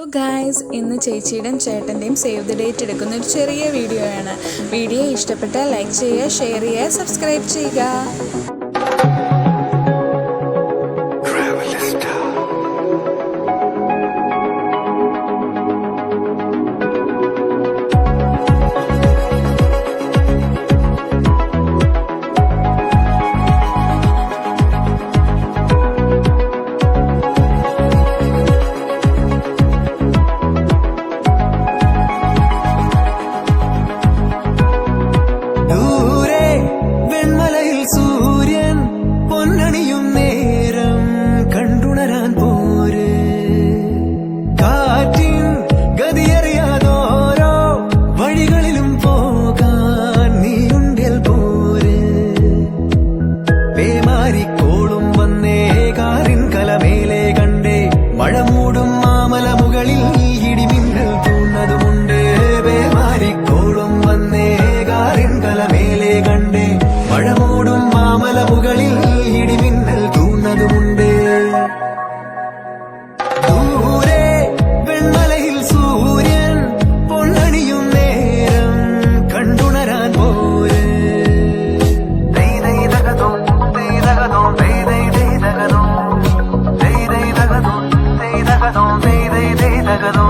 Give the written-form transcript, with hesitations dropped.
Hello guys, ഇന്ന് ചേച്ചിയുടെയും ചേട്ടൻ്റെയും save the date എടുക്കുന്ന ഒരു ചെറിയ വീഡിയോയാണ്. വീഡിയോ ഇഷ്ടപ്പെട്ടാൽ ലൈക്ക് ചെയ്യുക, ഷെയർ ചെയ്യുക, സബ്സ്ക്രൈബ് ചെയ്യുക. സൂര്യൻ പൊന്നണിയും നേരം കണ്ടുണരാൻ പോര്, കാറ്റിൻ ഗതിയറിയാതോരോ വഴികളിലും പോകാൻ നീയുണ്ടിൽ പോര്. പേമാരിക്കോളും വന്നേ കാറിൻ കലമേലെ കണ്ടേ, മഴ മൂടും മാമല മുകളിൽ ഇടിമിന്നൽ തൂന്നതുമുണ്ട്. പേമാരിക്കോളും വന്നേ കാറിൻ കലമേലെ കണ്ടേ, മഴ മൂടും മാമല മുകളിൽ ഇടിമിന്നൽ തൂന്നതുമുണ്ട്. ദൂരെ വെൺമലയിൽ സൂര്യൻ പൊന്നണിയും നേരം കണ്ടുണരാൻ പോര്. ോ